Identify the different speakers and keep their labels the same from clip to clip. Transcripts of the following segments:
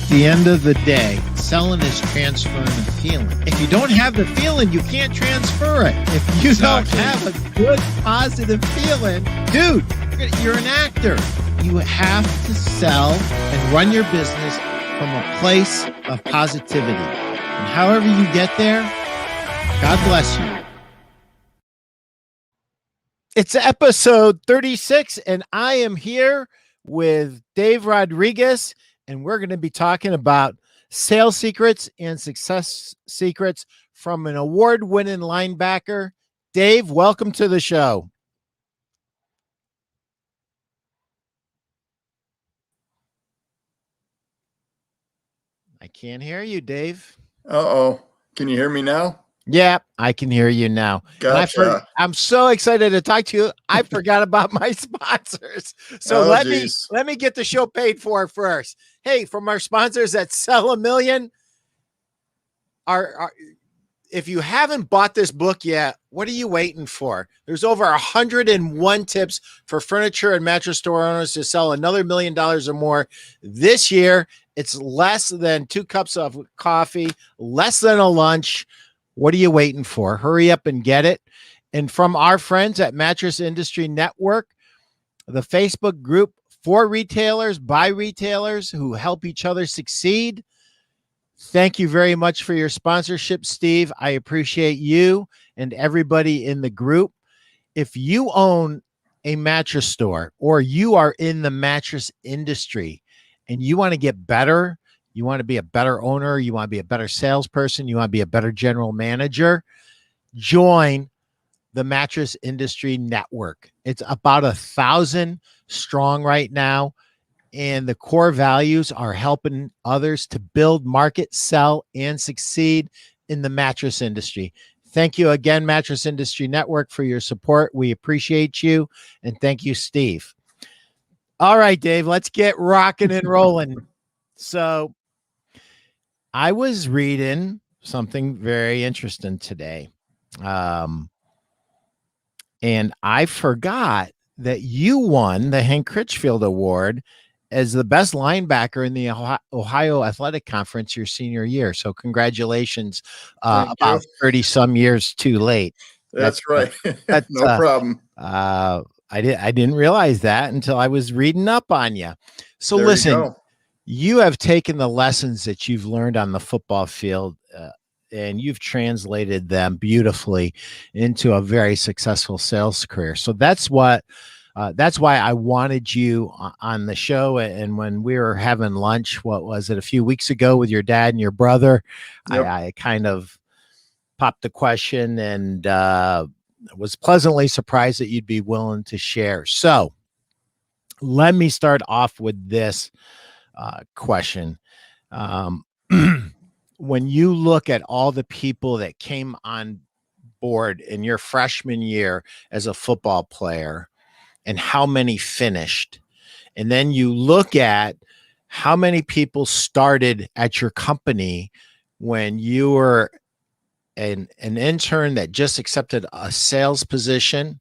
Speaker 1: the end of the day, selling is transferring a feeling. If you don't have the feeling, you can't transfer it. If you don't have a good, positive feeling, dude, you're an actor. You have to sell and run your business from a place of positivity. And however you get there, God bless you. It's episode 36, and I am here with Dave Rodriguez, and we're going to be talking about sales secrets and success secrets from an award-winning linebacker. Dave, welcome to the show. I can't hear you, Dave.
Speaker 2: Uh-oh. Can you hear me now?
Speaker 1: Yeah, I can hear you now.
Speaker 2: Gotcha.
Speaker 1: I'm so excited to talk to you. I forgot about my sponsors. So let me get the show paid for first. Hey, from our sponsors at Sell a Million, if you haven't bought this book yet, what are you waiting for? There's over 101 tips for furniture and mattress store owners to sell another $1 million or more this year. It's less than 2 cups of coffee, less than a lunch. What are you waiting for? Hurry up and get it. And from our friends at Mattress Industry Network, the Facebook group for retailers, by retailers who help each other succeed. Thank you very much for your sponsorship, Steve. I appreciate you and everybody in the group. If you own a mattress store or you are in the mattress industry and you want to get better, you want to be a better owner, you want to be a better salesperson, you want to be a better general manager, join the Mattress Industry Network. It's about 1,000 strong right now, and the core values are helping others to build, market, sell, and succeed in the mattress industry. Thank you again, Mattress Industry Network, for your support. We appreciate you, and thank you, Steve. All right, Dave, let's get rocking and rolling. So I was reading something very interesting today. And I forgot that you won the Hank Critchfield Award as the best linebacker in the Ohio Athletic Conference your senior year. So congratulations, about 30 some years too late.
Speaker 2: That's right. No problem.
Speaker 1: I didn't realize that until I was reading up on you. So there listen, you have taken the lessons that you've learned on the football field and you've translated them beautifully into a very successful sales career. So that's why I wanted you on the show. And when we were having lunch, what was it, a few weeks ago with your dad and your brother, yep. I kind of popped the question and was pleasantly surprised that you'd be willing to share. So let me start off with this question. When you look at all the people that came on board in your freshman year as a football player and how many finished, and then you look at how many people started at your company when you were an intern that just accepted a sales position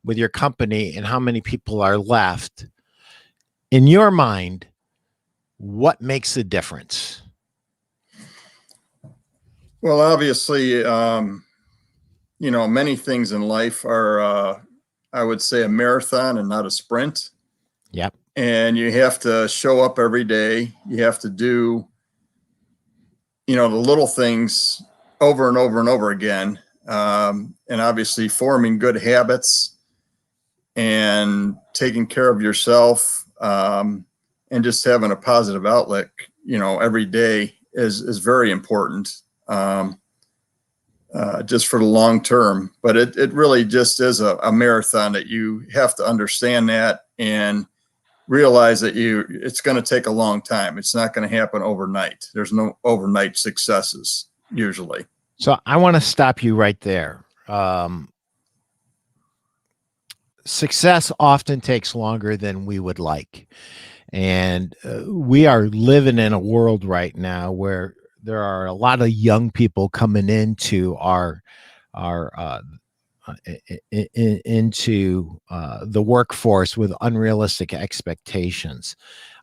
Speaker 1: with your company and how many people are left, in your mind, what makes the difference?
Speaker 2: Well, obviously, many things in life are, I would say, a marathon and not a sprint.
Speaker 1: Yep.
Speaker 2: And you have to show up every day. You have to do, the little things over and over and over again. And obviously forming good habits and taking care of yourself, and just having a positive outlook, every day is very important. Just for the long term, but it really just is a marathon that you have to understand that and realize that it's going to take a long time. It's not going to happen overnight. There's no overnight successes usually.
Speaker 1: So I want to stop you right there. Success often takes longer than we would like. And we are living in a world right now where there are a lot of young people coming into into the workforce with unrealistic expectations.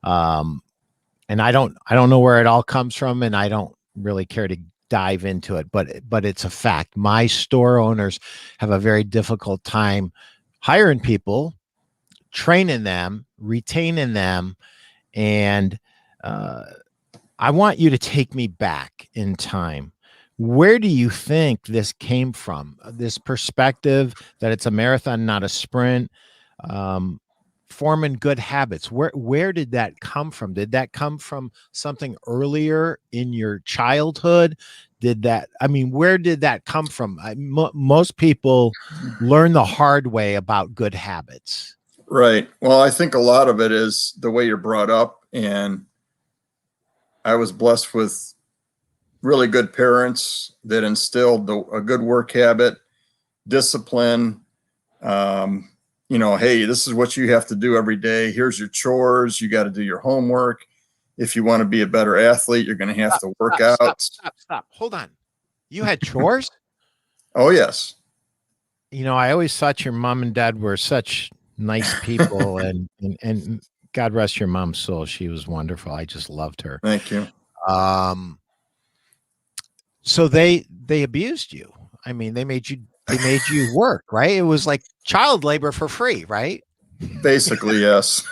Speaker 1: And and I don't know where it all comes from, and I don't really care to dive into it, but it's a fact. My store owners have a very difficult time hiring people, training them, retaining them, and I want you to take me back in time. Where do you think this came from? This perspective that it's a marathon, not a sprint. Forming good habits. Where did that come from? Did that come from something earlier in your childhood? Where did that come from? Most people learn the hard way about good habits.
Speaker 2: Right. Well, I think a lot of it is the way you're brought up, and I was blessed with really good parents that instilled a good work habit, discipline. Hey, this is what you have to do every day. Here's your chores. You got to do your homework. If you want to be a better athlete, you're going to have to work out.
Speaker 1: Stop. Hold on. You had chores?
Speaker 2: Oh, yes.
Speaker 1: I always thought your mom and dad were such nice people, and God rest your mom's soul. She was wonderful. I just loved her.
Speaker 2: Thank you.
Speaker 1: So they abused you. I mean, they made you work, right? It was like child labor for free, right?
Speaker 2: Basically, yes.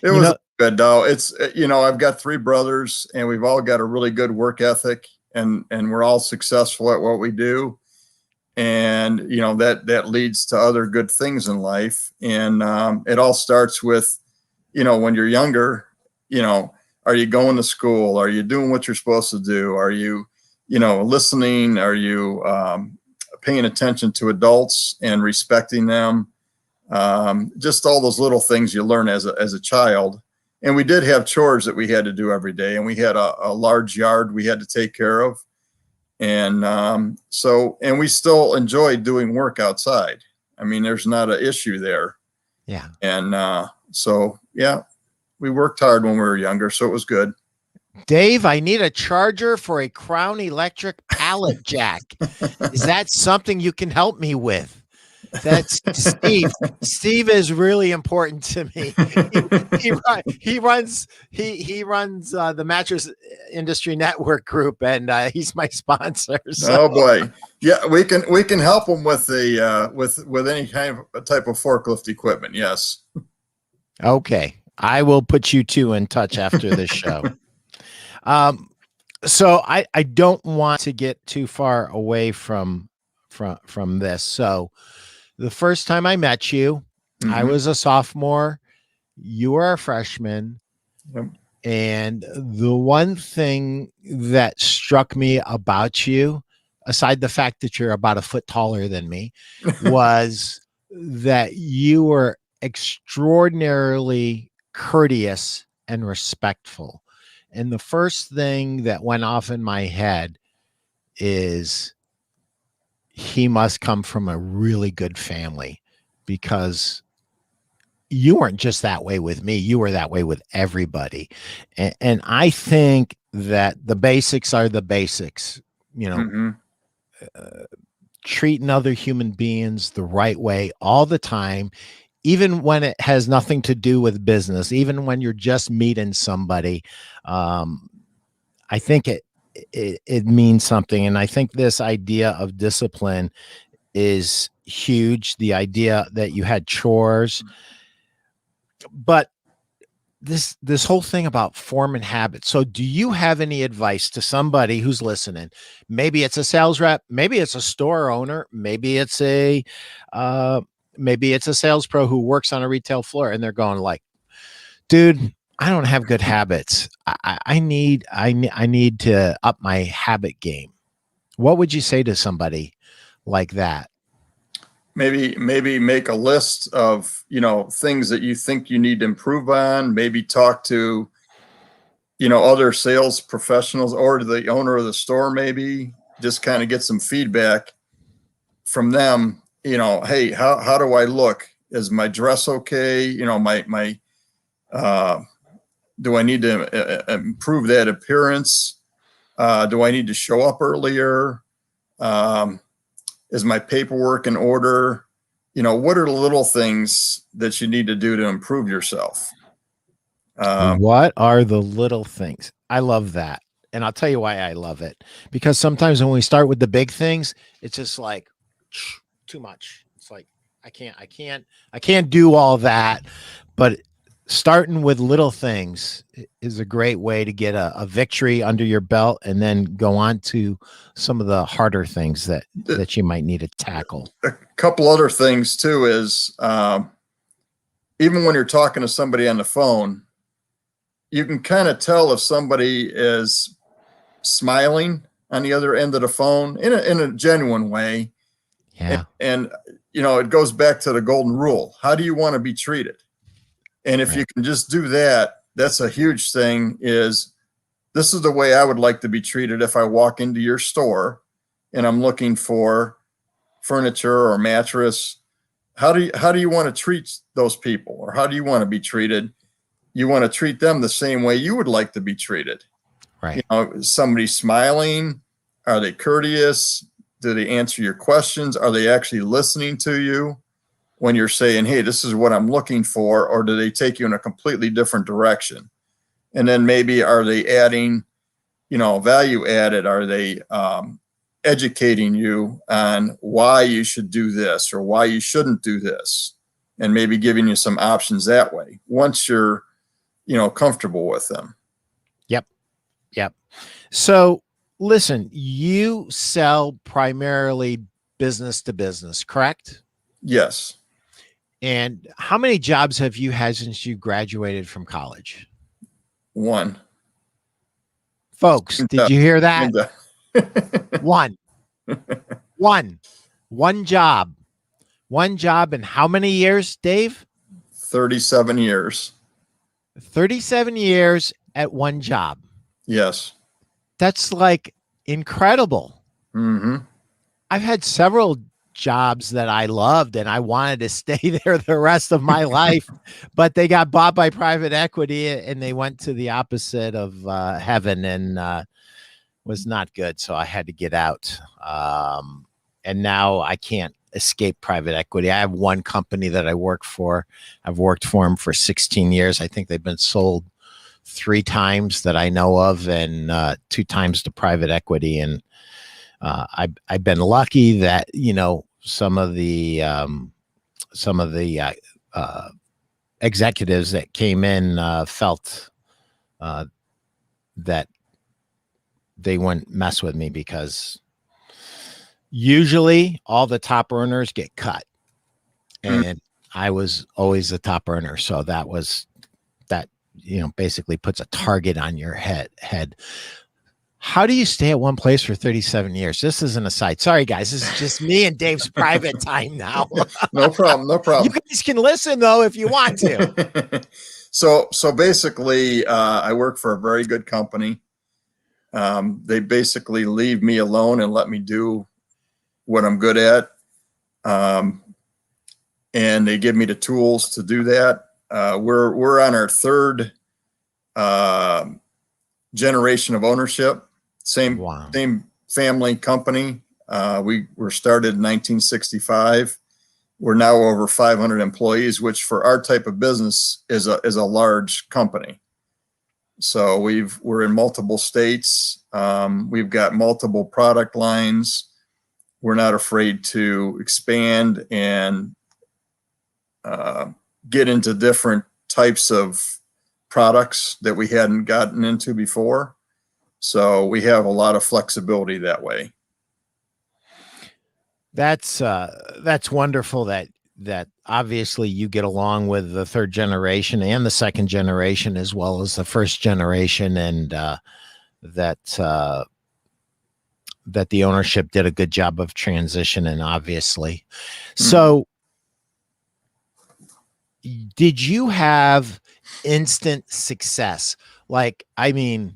Speaker 2: It was good though. It's, I've got 3 brothers, and we've all got a really good work ethic, and we're all successful at what we do. And, that leads to other good things in life. And it all starts with, when you're younger, are you going to school? Are you doing what you're supposed to do? Are you, listening? Are you paying attention to adults and respecting them? Just all those little things you learn as a child. And we did have chores that we had to do every day, and we had a large yard we had to take care of. And and we still enjoy doing work outside. I mean, there's not an issue there.
Speaker 1: Yeah.
Speaker 2: And we worked hard when we were younger, so it was good.
Speaker 1: Dave, I need a charger for a Crown Electric pallet jack. Is that something you can help me with? That's Steve. Steve is really important to me. He runs the Mattress Industry Network group, and he's my sponsor. So.
Speaker 2: Oh boy, yeah, we can help him with the with any kind of type of forklift equipment. Yes.
Speaker 1: Okay, I will put you two in touch after this show. So I don't want to get too far away from this. So the first time I met you, I was a sophomore. You were a freshman.
Speaker 2: Yep.
Speaker 1: And the one thing that struck me about you, aside the fact that you're about a foot taller than me, was that you were extraordinarily courteous and respectful. And the first thing that went off in my head is he must come from a really good family, because you weren't just that way with me. You were that way with everybody. And I think that the basics are the basics, treating other human beings the right way all the time, even when it has nothing to do with business, even when you're just meeting somebody. I think it means something. And I think this idea of discipline is huge. The idea that you had chores, but this whole thing about forming habits. So do you have any advice to somebody who's listening? Maybe it's a sales rep, maybe it's a store owner, maybe it's a sales pro who works on a retail floor, and they're going like, dude, I don't have good habits. I need to up my habit game. What would you say to somebody like that?
Speaker 2: Maybe make a list of, things that you think you need to improve on. Maybe talk to, other sales professionals or to the owner of the store, maybe just kind of get some feedback from them. Hey, how do I look? Is my dress okay? Do I need to improve that appearance? Do I need to show up earlier? Is my paperwork in order? What are the little things that you need to do to improve yourself?
Speaker 1: What are the little things? I love that. And I'll tell you why I love it. Because sometimes when we start with the big things, it's just like too much. It's like I can't do all that. But starting with little things is a great way to get a victory under your belt and then go on to some of the harder things that you might need to tackle.
Speaker 2: A couple other things too is even when you're talking to somebody on the phone, you can kind of tell if somebody is smiling on the other end of the phone in a genuine way.
Speaker 1: Yeah.
Speaker 2: And you know, it goes back to the golden rule. How do you want to be treated? And if you can just do that, that's a huge thing. Is this is the way I would like to be treated if I walk into your store and I'm looking for furniture or mattress. How do you want to treat those people, or how do you want to be treated? You want to treat them the same way you would like to be treated.
Speaker 1: Right.
Speaker 2: You know, is somebody smiling? Are they courteous? Do they answer your questions? Are they actually listening to you when you're saying, hey, this is what I'm looking for? Or do they take you in a completely different direction? And then maybe are they adding, you know, value added? Are they educating you on why you should do this or why you shouldn't do this? And maybe giving you some options that way once you're, you know, comfortable with them.
Speaker 1: Yep. So listen, you sell primarily business to business, correct?
Speaker 2: Yes.
Speaker 1: And how many jobs have you had since you graduated from college?
Speaker 2: One.
Speaker 1: Folks, did you hear that? One job. One job in how many years, Dave?
Speaker 2: 37 years.
Speaker 1: 37 years at one job.
Speaker 2: Yes.
Speaker 1: That's like incredible.
Speaker 2: Mm-hmm.
Speaker 1: I've had several jobs that I loved and I wanted to stay there the rest of my life, but they got bought by private equity and they went to the opposite of heaven and was not good. So I had to get out. And now I can't escape private equity. I have one company that I work for. I've worked for them for 16 years. I think they've been sold 3 times that I know of, and 2 times to private equity. And I've been lucky that, you know, some of the executives that came in felt that they wouldn't mess with me, because usually all the top earners get cut, and I was always the top earner. So that, you know, basically puts a target on your head. How do you stay at one place for 37 years? This is an aside. Sorry, guys. This is just me and Dave's private time now.
Speaker 2: No problem. No problem.
Speaker 1: You guys can listen, though, if you want to.
Speaker 2: So basically, I work for a very good company. They basically leave me alone and let me do what I'm good at. And they give me the tools to do that. We're on our 3rd generation of ownership. Same family company. We were started in 1965. We're now over 500 employees, which for our type of business is a large company. So we're in multiple states. We've got multiple product lines. We're not afraid to expand and get into different types of products that we hadn't gotten into before. So we have a lot of flexibility that way.
Speaker 1: That's wonderful that obviously you get along with the 3rd generation and the 2nd generation as well as the 1st generation, and that the ownership did a good job of transitioning, obviously. So did you have instant success? Like, I mean,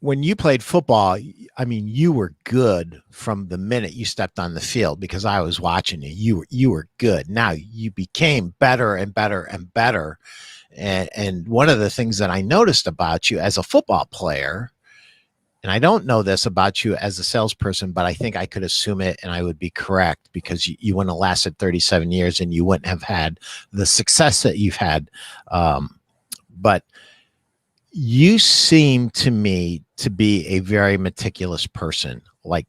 Speaker 1: when you played football, I mean, you were good from the minute you stepped on the field, because I was watching you. You were good. Now you became better and better and better. And one of the things that I noticed about you as a football player, and I don't know this about you as a salesperson, but I think I could assume it and I would be correct, because you wouldn't have lasted 37 years and you wouldn't have had the success that you've had. But you seem to me to be a very meticulous person, like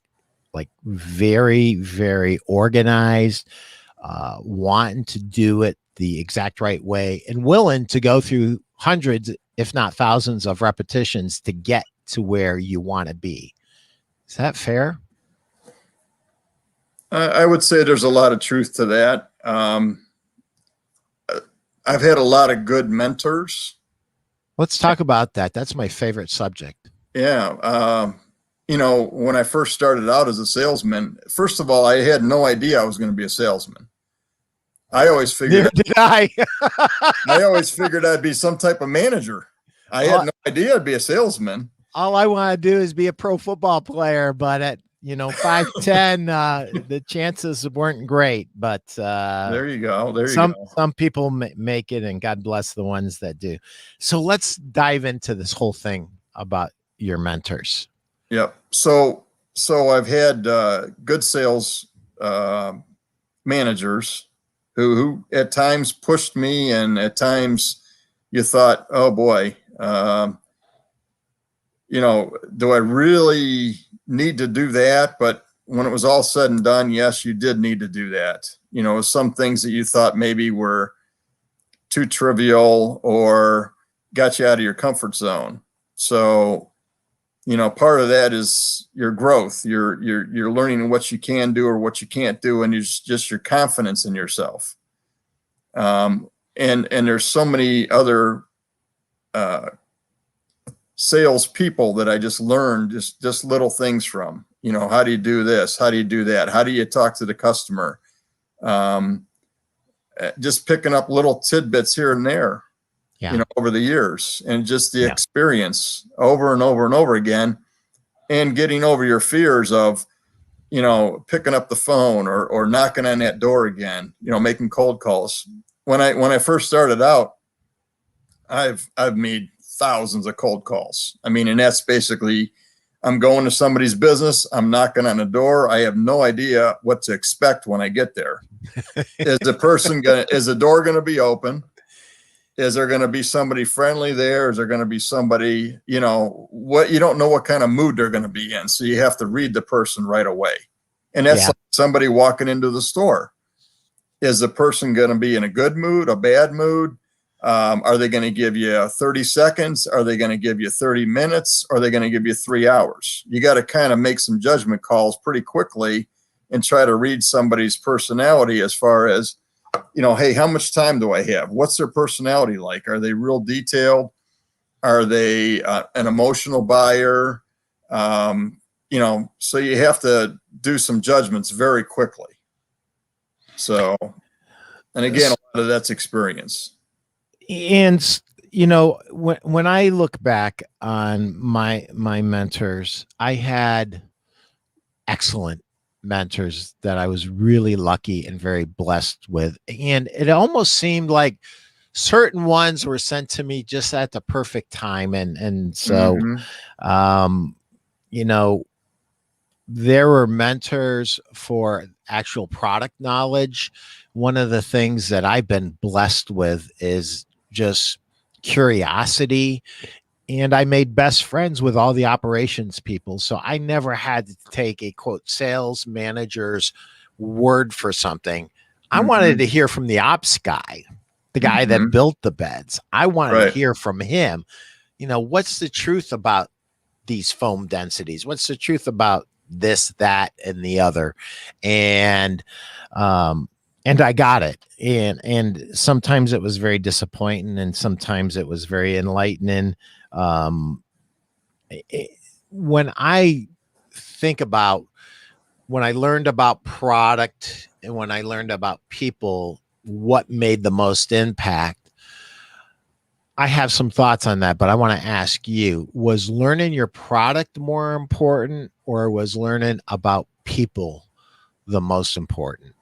Speaker 1: very, very organized, wanting to do it the exact right way and willing to go through hundreds, if not thousands of repetitions to get to where you want to be. Is that fair?
Speaker 2: I would say there's a lot of truth to that. I've had a lot of good mentors.
Speaker 1: Let's talk about that. That's my favorite subject.
Speaker 2: Yeah. When I first started out as a salesman, first of all, I had no idea I was going to be a salesman. I always figured I always figured I'd be some type of manager. I had no idea I'd be a salesman.
Speaker 1: All I want to do is be a pro football player, but at 5'10", the chances weren't great. But
Speaker 2: there you go.
Speaker 1: Some people make it, and God bless the ones that do. So let's dive into this whole thing about your mentors.
Speaker 2: Yep. So I've had good sales managers who at times pushed me, and at times you thought, oh boy, do I really need to do that? But when it was all said and done, yes, you did need to do that. Some things that you thought maybe were too trivial or got you out of your comfort zone. So, part of that is your growth. You're learning what you can do or what you can't do, and it's just your confidence in yourself. And there's so many other sales people that I just learned just little things from. How do you do this? How do you do that? How do you talk to the customer? Just picking up little tidbits here and there.
Speaker 1: Yeah.
Speaker 2: Over the years, and just the experience over and over and over again, and getting over your fears of, picking up the phone or knocking on that door again, making cold calls. When I first started out, I've made thousands of cold calls. And that's basically, I'm going to somebody's business. I'm knocking on the door. I have no idea what to expect when I get there. Is the door going to be open? Is there going to be somebody friendly there? Is there going to be somebody, you don't know what kind of mood they're going to be in. So you have to read the person right away. And that's like somebody walking into the store. Is the person going to be in a good mood, a bad mood? Are they going to give you 30 seconds? Are they going to give you 30 minutes? Are they going to give you 3 hours? You got to kind of make some judgment calls pretty quickly and try to read somebody's personality as far as, hey, how much time do I have? What's their personality like? Are they real detailed? Are they an emotional buyer? So you have to do some judgments very quickly. So, and again, a lot of that's experience.
Speaker 1: And, when I look back on my mentors, I had excellent mentors that I was really lucky and very blessed with. And it almost seemed like certain ones were sent to me just at the perfect time. And so, there were mentors for actual product knowledge. One of the things that I've been blessed with is just curiosity. And I made best friends with all the operations people. So I never had to take a quote sales manager's word for something. I wanted to hear from the ops guy, the guy that built the beds. I wanted to hear from him. What's the truth about these foam densities? What's the truth about this, that, and the other? And I got it. And sometimes it was very disappointing, and sometimes it was very enlightening. When I think about when I learned about product and when I learned about people, what made the most impact, I have some thoughts on that, but I want to ask you, was learning your product more important, or was learning about people the most important?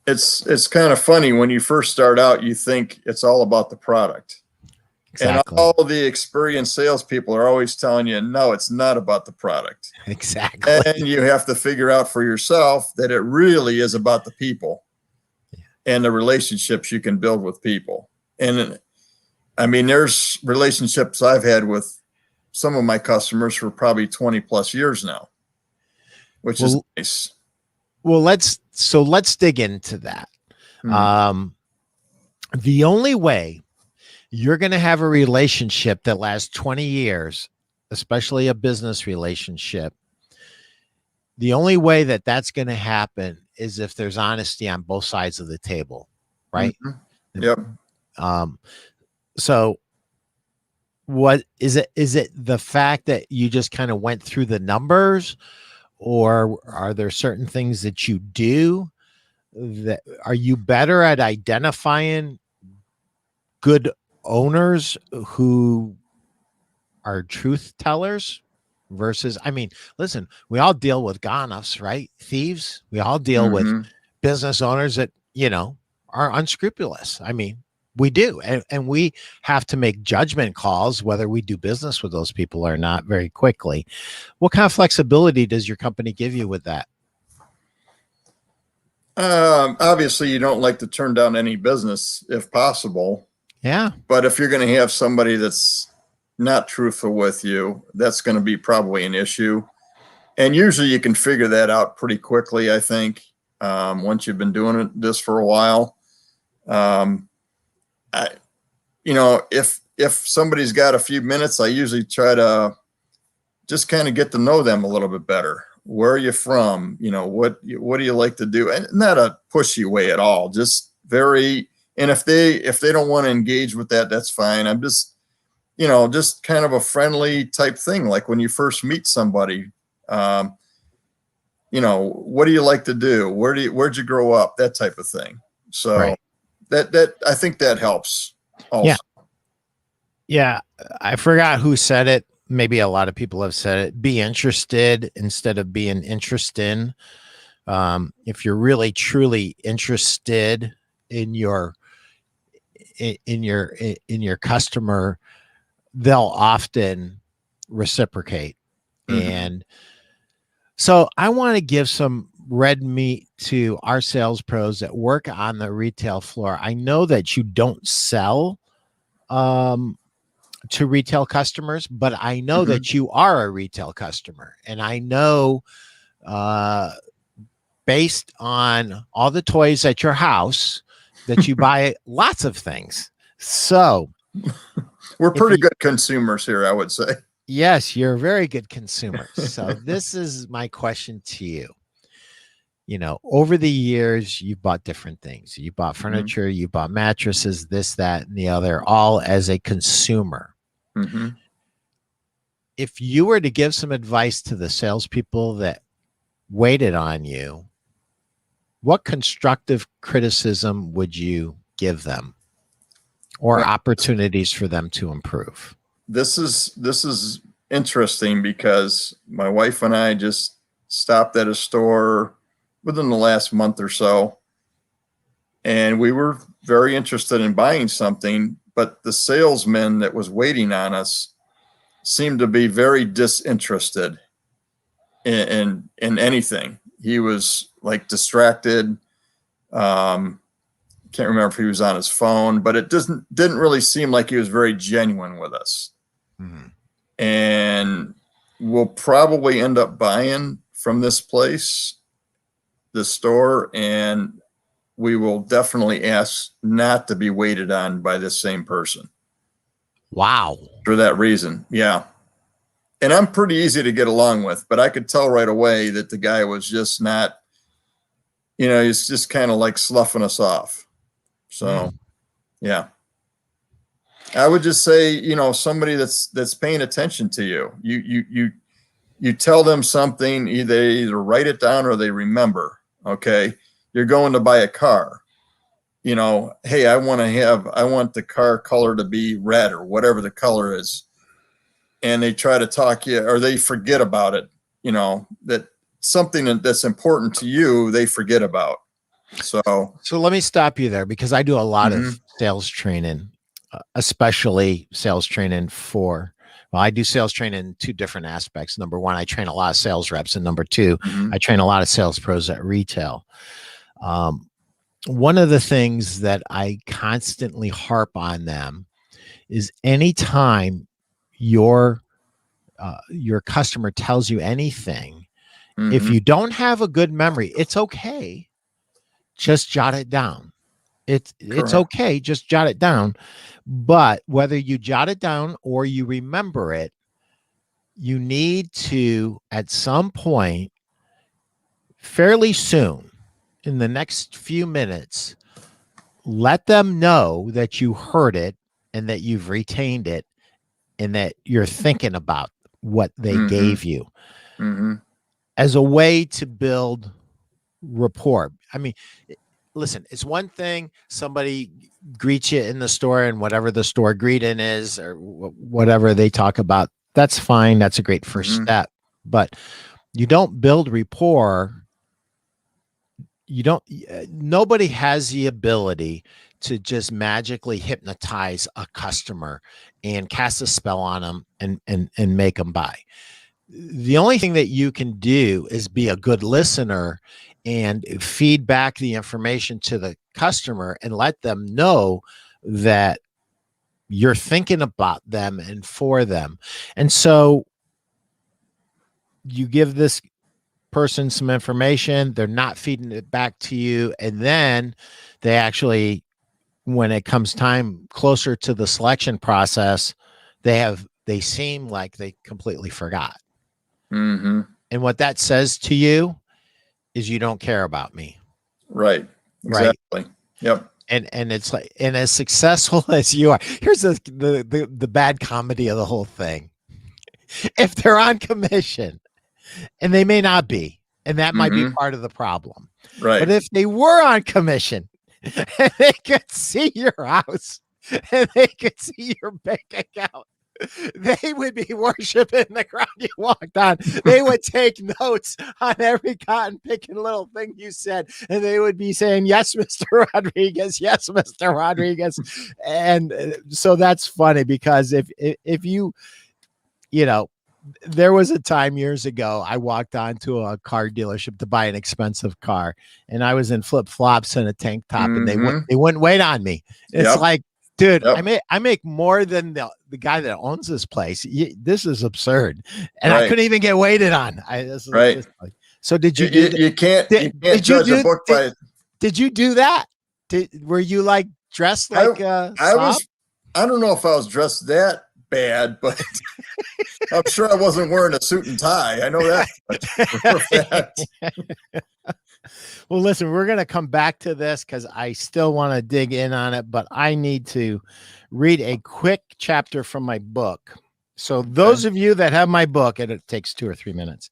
Speaker 2: It's kind of funny when you first start out, you think it's all about the product. And
Speaker 1: Exactly.
Speaker 2: all the experienced salespeople are always telling you, no, it's not about the product.
Speaker 1: Exactly.
Speaker 2: And you have to figure out for yourself that it really is about the people and the relationships you can build with people. And I mean, there's relationships I've had with some of my customers for probably 20 plus years now, which is nice.
Speaker 1: Well, let's dig into that. The only way you're going to have a relationship that lasts 20 years, especially a business relationship, the only way that that's going to happen is if there's honesty on both sides of the table, right?
Speaker 2: Yep.
Speaker 1: So what is it? Is it the fact that you just kind of went through the numbers, or are there certain things that you do that are you better at identifying good owners who are truth tellers versus, I mean, listen, we all deal with gonoffs, right? Thieves. We all deal with business owners that, are unscrupulous. I mean, we do. And we have to make judgment calls, whether we do business with those people or not, very quickly. What kind of flexibility does your company give you with that?
Speaker 2: Obviously, you don't like to turn down any business if possible.
Speaker 1: Yeah.
Speaker 2: But if you're going to have somebody that's not truthful with you, that's going to be probably an issue. And usually you can figure that out pretty quickly, I think, once you've been doing this for a while. If somebody's got a few minutes, I usually try to just kind of get to know them a little bit better. Where are you from? What do you like to do? And not a pushy way at all, just very, and if they don't want to engage with that, that's fine. I'm just, just kind of a friendly type thing. Like when you first meet somebody, what do you like to do? Where'd you grow up? That type of thing. So
Speaker 1: right.
Speaker 2: that I think that helps also.
Speaker 1: Yeah. Yeah. I forgot who said it. Maybe a lot of people have said it. Be interested instead of being interested. If you're really truly interested in your customer, they'll often reciprocate. And so I want to give some red meat to our sales pros that work on the retail floor. I know that you don't sell to retail customers, but I know that you are a retail customer. And I know based on all the toys at your house that you buy lots of things. So
Speaker 2: we're pretty good consumers here, I would say.
Speaker 1: Yes, you're a very good consumer. So this is my question to you. Over the years, you've bought different things. You bought furniture, you bought mattresses, this, that, and the other, all as a consumer. If you were to give some advice to the salespeople that waited on you, what constructive criticism would you give them, or opportunities for them to improve?
Speaker 2: This is interesting because my wife and I just stopped at a store within the last month or so, and we were very interested in buying something, but the salesman that was waiting on us seemed to be very disinterested in anything. He was like distracted. Can't remember if he was on his phone, but it didn't really seem like he was very genuine with us. And we'll probably end up buying from this place, this store, and we will definitely ask not to be waited on by this same person.
Speaker 1: Wow.
Speaker 2: For that reason. Yeah. And I'm pretty easy to get along with, but I could tell right away that the guy was just not, he's just kind of like sloughing us off. So, yeah. I would just say, somebody that's paying attention to you. You tell them something, they either write it down or they remember. Okay. You're going to buy a car. Hey, I want the car color to be red or whatever the color is. And they try to talk you, or they forget about it, that something that's important to you, they forget about. So
Speaker 1: let me stop you there, because I do a lot of sales training. especially sales training for, well, I do sales training in two different aspects. Number one, I train a lot of sales reps. And number two,
Speaker 2: Mhm.
Speaker 1: I train a lot of sales pros at retail. One of the things that I constantly harp on them is anytime your customer tells you anything, if
Speaker 2: Mhm.
Speaker 1: you don't have a good memory, it's okay. Just jot it down. It's
Speaker 2: Correct.
Speaker 1: okay. Just jot it down. But whether you jot it down or you remember it, you need to, at some point, fairly soon, in the next few minutes, let them know that you heard it and that you've retained it and that you're thinking about what they
Speaker 2: Mhm.
Speaker 1: gave you
Speaker 2: Mhm.
Speaker 1: as a way to build rapport. I mean, listen, it's one thing somebody greets you in the store and whatever the store greeting is or whatever they talk about. That's fine. That's a great first
Speaker 2: Mhm.
Speaker 1: step. But you don't build rapport. You don't, nobody has the ability to just magically hypnotize a customer and cast a spell on them and make them buy. The only thing that you can do is be a good listener and feed back the information to the customer and let them know that you're thinking about them and for them. And so you give this person some information, they're not feeding it back to you, and then they actually, when it comes time closer to the selection process, they seem like they completely forgot.
Speaker 2: Mhm.
Speaker 1: And what that says to you is you don't care about me,
Speaker 2: Right.
Speaker 1: right?
Speaker 2: Exactly. Yep.
Speaker 1: And it's like, and as successful as you are, here's the bad comedy of the whole thing. If they're on commission, and they may not be, and that might be
Speaker 2: Mhm.
Speaker 1: part of the problem. But
Speaker 2: Right.
Speaker 1: if they were on commission and they could see your house and they could see your bank account, they would be worshiping the ground you walked on. They would take notes on every cotton picking little thing you said, and they would be saying, "Yes, Mr. Rodriguez. Yes, Mr. Rodriguez." And so that's funny because if you, you know, there was a time years ago I walked onto a car dealership to buy an expensive car, and I was in flip flops and a tank top, and
Speaker 2: Mhm.
Speaker 1: they wouldn't wait on me. It's
Speaker 2: Yep.
Speaker 1: like, dude,
Speaker 2: Yep.
Speaker 1: I make more than the guy that owns this place. This is absurd, and I
Speaker 2: Right.
Speaker 1: couldn't even get waited on. This is
Speaker 2: Right.
Speaker 1: just like, so did
Speaker 2: You,
Speaker 1: you do
Speaker 2: you,
Speaker 1: that?
Speaker 2: you can't you can't
Speaker 1: Did you
Speaker 2: judge a
Speaker 1: do
Speaker 2: book by
Speaker 1: did you do that? Were you like dressed
Speaker 2: I
Speaker 1: like
Speaker 2: I
Speaker 1: Saab?
Speaker 2: was I don't know if I was dressed that bad, but I'm sure I wasn't wearing a suit and tie. I know that much for a fact.
Speaker 1: Well, listen, we're going to come back to this because I still want to dig in on it, but I need to read a quick chapter from my book. So,
Speaker 2: Okay.
Speaker 1: those of you that have my book, and it takes 2 or 3 minutes,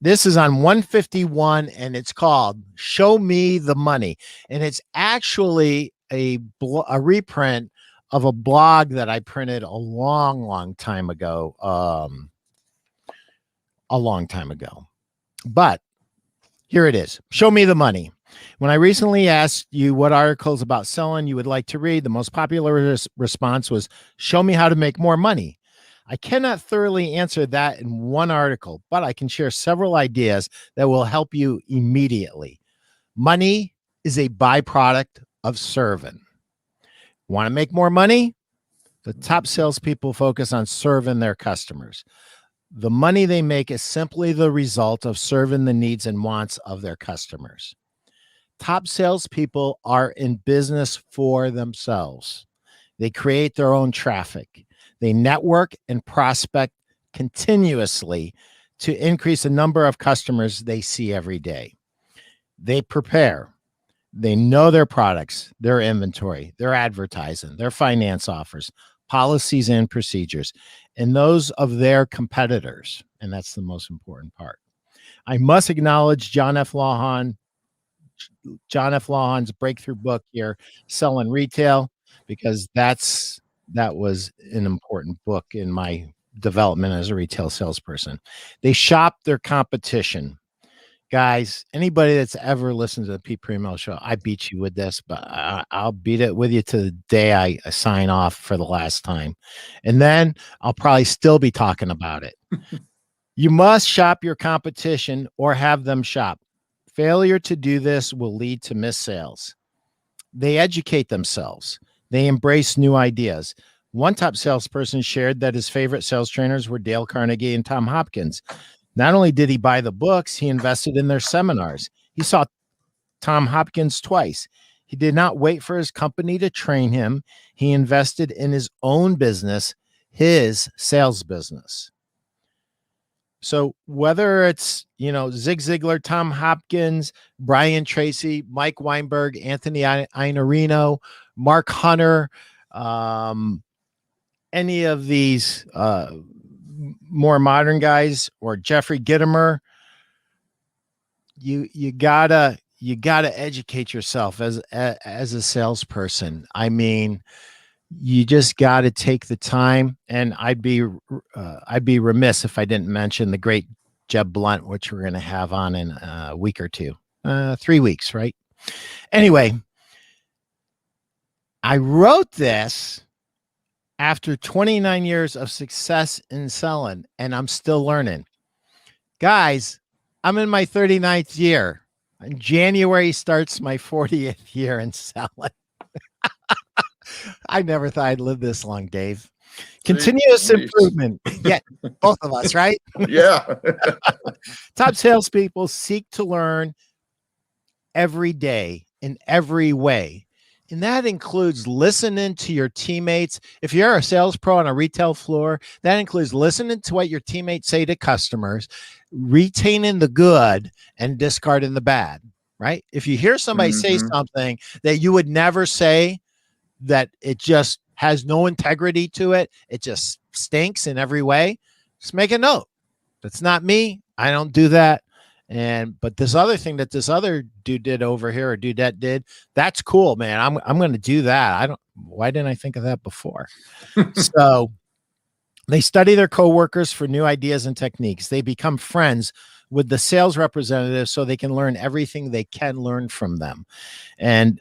Speaker 1: this is on 151 and it's called Show Me the Money. And it's actually a reprint of a blog that I printed a long, long time ago. A long time ago. But here it is. Show me the money. When I recently asked you what articles about selling you would like to read, the most popular response was, show me how to make more money. I cannot thoroughly answer that in one article, but I can share several ideas that will help you immediately. Money is a byproduct of serving. Want to make more money? The top salespeople focus on serving their customers. The money they make is simply the result of serving the needs and wants of their customers. Top salespeople are in business for themselves. They create their own traffic. They network and prospect continuously to increase the number of customers they see every day. They prepare. They know their products, their inventory, their advertising, their finance offers, policies and procedures, and those of their competitors. And that's the most important part. I must acknowledge John F. Lawhon's breakthrough book here, Selling Retail, because that was an important book in my development as a retail salesperson. They shop their competition. Guys, anybody that's ever listened to the Pete Primeau show, I beat you with this, but I'll beat it with you to the day I sign off for the last time. And then I'll probably still be talking about it. You must shop your competition or have them shop. Failure to do this will lead to missed sales. They educate themselves. They embrace new ideas. One top salesperson shared that his favorite sales trainers were Dale Carnegie and Tom Hopkins. Not only did he buy the books, he invested in their seminars. He saw Tom Hopkins twice. He did not wait for his company to train him. He invested in his own business, his sales business. So whether it's, Zig Ziglar, Tom Hopkins, Brian Tracy, Mike Weinberg, Anthony Iannarino, Mark Hunter, any of these more modern guys, or Jeffrey Gitomer, you gotta educate yourself as a salesperson. I mean, you just got to take the time. And I'd be remiss if I didn't mention the great Jeb Blunt, which we're going to have on in a week or two, 3 weeks, right? Anyway, I wrote this after 29 years of success in selling, and I'm still learning. Guys, I'm in my 39th year. In January starts my 40th year in selling. I never thought I'd live this long, Dave. Continuous improvement. Yeah, both of us, right?
Speaker 2: Yeah.
Speaker 1: Top salespeople seek to learn every day in every way. And that includes listening to your teammates. If you're a sales pro on a retail floor, that includes listening to what your teammates say to customers, retaining the good and discarding the bad, right? If you hear somebody say something that you would never say, that it just has no integrity to it, it just stinks in every way, just make a note. That's not me. I don't do that. But this other thing that this other dude did over here, or dudette did, that's cool, man. I'm going to do that. Why didn't I think of that before? So they study their coworkers for new ideas and techniques. They become friends with the sales representatives so they can learn everything they can learn from them. And,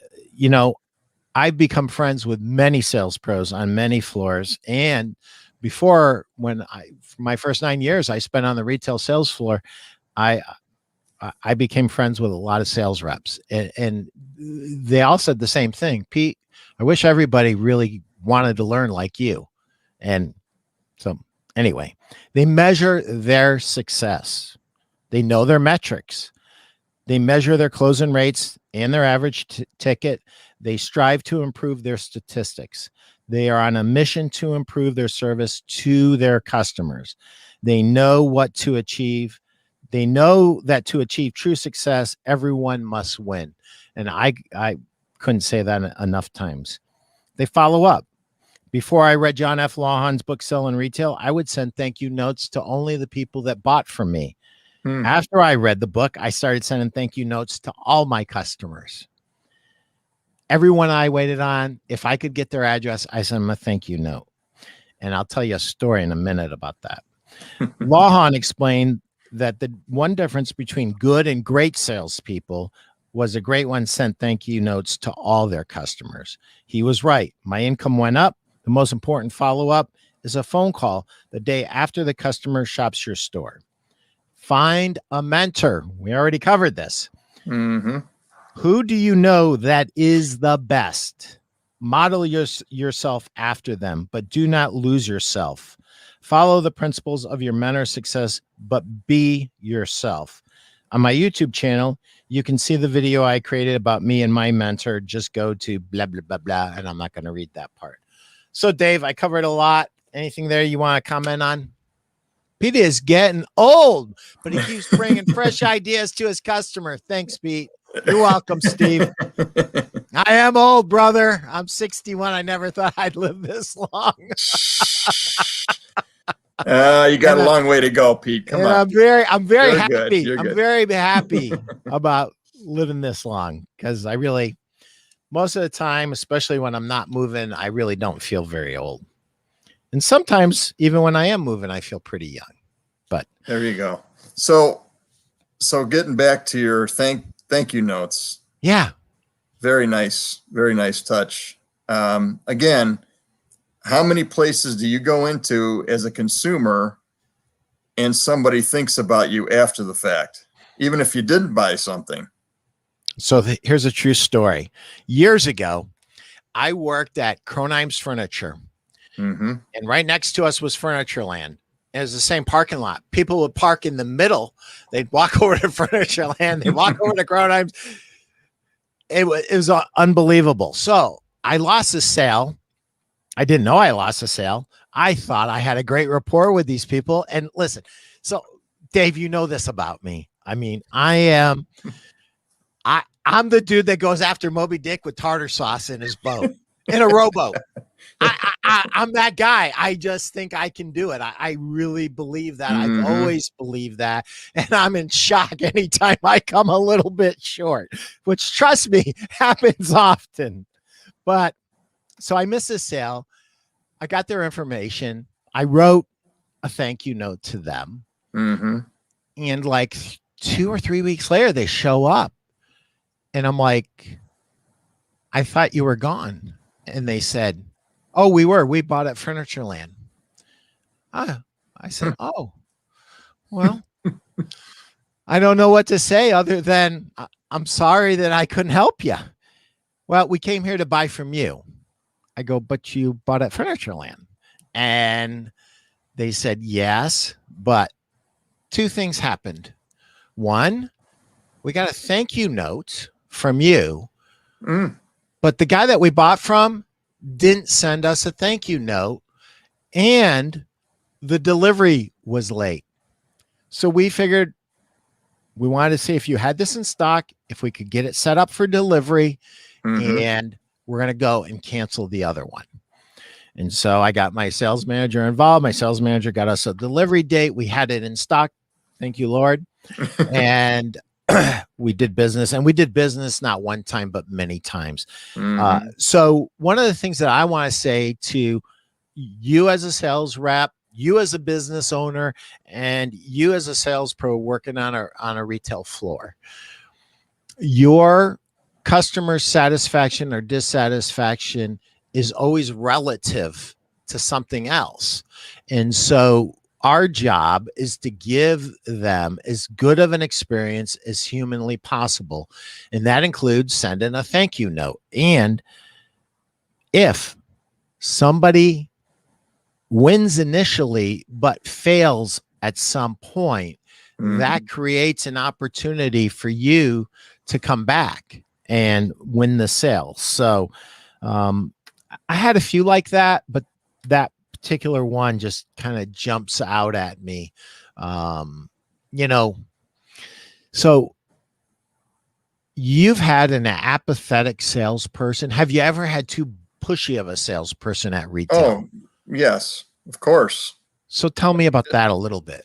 Speaker 1: I've become friends with many sales pros on many floors. And before, my first 9 years I spent on the retail sales floor, I became friends with a lot of sales reps, and they all said the same thing. Pete, I wish everybody really wanted to learn like you. And so anyway, they measure their success. They know their metrics. They measure their closing rates and their average ticket. They strive to improve their statistics. They are on a mission to improve their service to their customers. They know what to achieve. They know that to achieve true success, everyone must win. And I couldn't say that enough times. They follow up. Before I read John F. Lawhon's book, Sell and Retail, I would send thank you notes to only the people that bought from me. After I read the book, I started sending thank you notes to all my customers. Everyone I waited on, if I could get their address, I sent them a thank you note. And I'll tell you a story in a minute about that. Lawhon explained that the one difference between good and great salespeople was a great one sent thank you notes to all their customers. He was right. My income went up. The most important follow-up is a phone call the day after the customer shops your store. Find a mentor. We already covered this. Who do you know that is the best? Model yourself after them, but do not lose yourself. Follow the principles of your mentor's success, but be yourself. On my YouTube channel, you can see the video I created about me and my mentor. Just go to blah, blah, blah, blah, and I'm not going to read that part. So, Dave, I covered a lot. Anything there you want to comment on? Pete is getting old, but he keeps bringing fresh ideas to his customer. Thanks, Pete. You're welcome, Steve. I am old, brother. I'm 61. I never thought I'd live this long.
Speaker 2: You got a long way to go, Pete. Come on.
Speaker 1: I'm very
Speaker 2: You're
Speaker 1: happy.
Speaker 2: good.
Speaker 1: I'm very happy about living this long, because I really, most of the time, especially when I'm not moving, I really don't feel very old. And sometimes even when I am moving, I feel pretty young. But
Speaker 2: there you go. So So getting back to your thank you notes.
Speaker 1: Yeah.
Speaker 2: Very nice touch. Again, how many places do you go into as a consumer and somebody thinks about you after the fact, even if you didn't buy something?
Speaker 1: So here's a true story. Years ago, I worked at Kronheim's Furniture,
Speaker 2: Mm-hmm.
Speaker 1: and right next to us was Furnitureland. It was the same parking lot. People would park in the middle. They'd walk over to Furnitureland. They'd walk over to Kronheim's. It was unbelievable. So I lost a sale. I didn't know I lost a sale. I thought I had a great rapport with these people. And listen, so Dave, you know this about me. I mean, I'm the dude that goes after Moby Dick with tartar sauce in his boat, in a rowboat. I'm that guy. I just think I can do it. I really believe that.
Speaker 2: Mm-hmm.
Speaker 1: I've always believed that. And I'm in shock anytime I come a little bit short, which, trust me, happens often. But so I missed a sale. I got their information. I wrote a thank you note to them.
Speaker 2: Mm-hmm.
Speaker 1: And like 2 or 3 weeks later, they show up. And I'm like, I thought you were gone. And they said, oh, we bought at Furnitureland. I said, oh, well, I don't know what to say other than I'm sorry that I couldn't help you. Well, we came here to buy from you. I go, but you bought at Furnitureland. And they said, yes, but 2 things happened. One, we got a thank you note from you, but the guy that we bought from didn't send us a thank you note, and the delivery was late. So we figured we wanted to see if you had this in stock, if we could get it set up for delivery, and we're going to go and cancel the other one. And so I got my sales manager involved. My sales manager got us a delivery date. We had it in stock. Thank you, Lord. And we did business, and we did business not one time, but many times. So one of the things that I want to say to you as a sales rep, you as a business owner, and you as a sales pro working on a retail floor, your customer satisfaction or dissatisfaction is always relative to something else. And so our job is to give them as good of an experience as humanly possible. And that includes sending a thank you note. And if somebody wins initially, but fails at some point, that creates an opportunity for you to come back and win the sale. So I had a few like that, but that particular one just kind of jumps out at me. So you've had an apathetic salesperson. Have you ever had too pushy of a salesperson at retail?
Speaker 2: Oh, yes, of course.
Speaker 1: So tell me about that a little bit.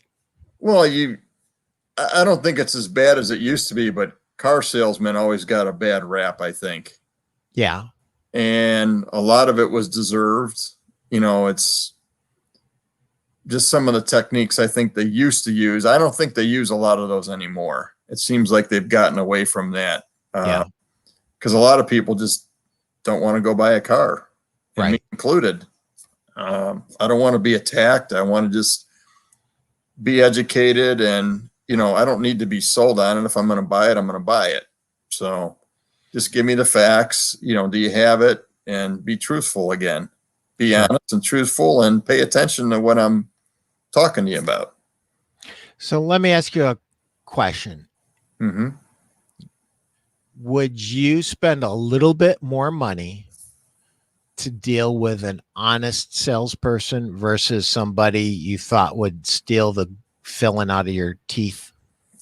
Speaker 2: Well, I don't think it's as bad as it used to be, but car salesmen always got a bad rap, I think.
Speaker 1: Yeah.
Speaker 2: And a lot of it was deserved. It's just some of the techniques I think they used to use. I don't think they use a lot of those anymore. It seems like they've gotten away from that. Because a lot of people just don't want to go buy a car, and me included. I don't want to be attacked. I want to just be educated, and I don't need to be sold on it. If I'm going to buy it, I'm going to buy it. So just give me the facts. Do you have it? And be truthful again. Be honest and truthful, and pay attention to what I'm talking to you about.
Speaker 1: So let me ask you a question. Would you spend a little bit more money to deal with an honest salesperson versus somebody you thought would steal the filling out of your teeth?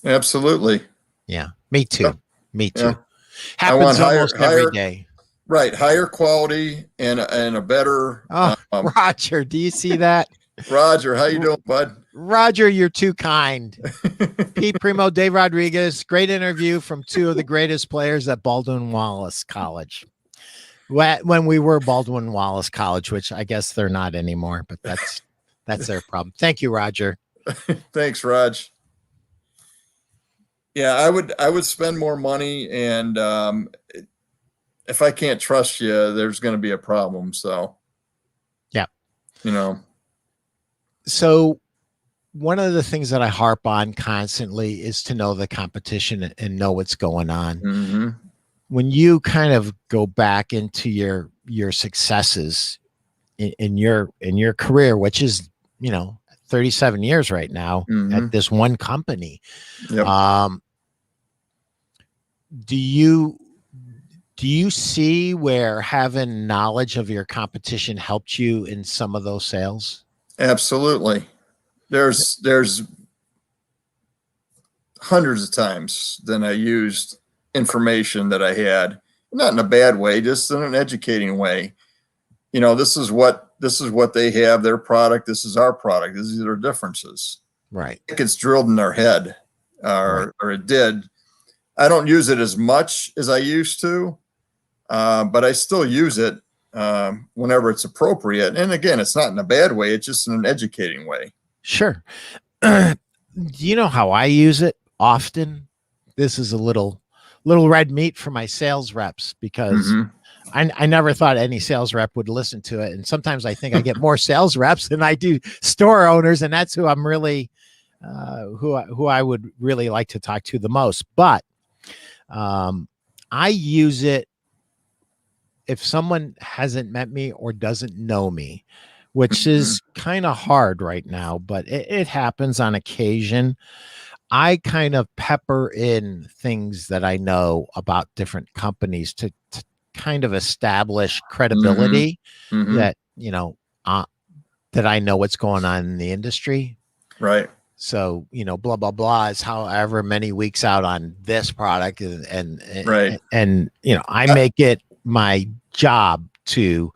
Speaker 2: Absolutely.
Speaker 1: Yeah, me too.
Speaker 2: Yeah.
Speaker 1: Me too.
Speaker 2: Yeah.
Speaker 1: Happens almost every day.
Speaker 2: Right. Higher quality and a better.
Speaker 1: Roger, do you see that?
Speaker 2: Roger, how you doing, bud?
Speaker 1: Roger, you're too kind. Pete Primeau, Dave Rodriguez. Great interview from 2 of the greatest players at Baldwin Wallace College. When we were Baldwin Wallace College, which I guess they're not anymore, but that's their problem. Thank you, Roger.
Speaker 2: Thanks, Raj. Yeah, I would spend more money, and if I can't trust you, there's going to be a problem. So,
Speaker 1: Yeah.
Speaker 2: you know,
Speaker 1: So one of the things that I harp on constantly is to know the competition and know what's going on.
Speaker 2: hmm
Speaker 1: When you kind of go back into your successes in your career, which is, 37 years right now at
Speaker 2: hmm
Speaker 1: this one company,
Speaker 2: yep,
Speaker 1: um, do you see where having knowledge of your competition helped you in some of those sales?
Speaker 2: absolutely. There's hundreds of times than I used information that I had, not in a bad way, just in an educating way. This is what they have, their product. This is our product. These are their differences.
Speaker 1: Right.
Speaker 2: It gets drilled in their head,
Speaker 1: Right.
Speaker 2: or it did. I don't use it as much as I used to, but I still use it whenever it's appropriate. And again, it's not in a bad way. It's just in an educating way.
Speaker 1: Sure. Do you know how I use it often? This is a little red meat for my sales reps because
Speaker 2: hmm
Speaker 1: I never thought any sales rep would listen to it. And sometimes I think I get more sales reps than I do store owners. And that's who I'm really, who I would really like to talk to the most. But I use it if someone hasn't met me or doesn't know me, which
Speaker 2: hmm
Speaker 1: is kind of hard right now, but it happens on occasion. I kind of pepper in things that I know about different companies to kind of establish
Speaker 2: hmm
Speaker 1: credibility
Speaker 2: hmm
Speaker 1: that, uh, that I know what's going on in the industry.
Speaker 2: Right.
Speaker 1: So, blah, blah, blah is however many weeks out on this product.
Speaker 2: Right.
Speaker 1: And I
Speaker 2: I,
Speaker 1: make it my job to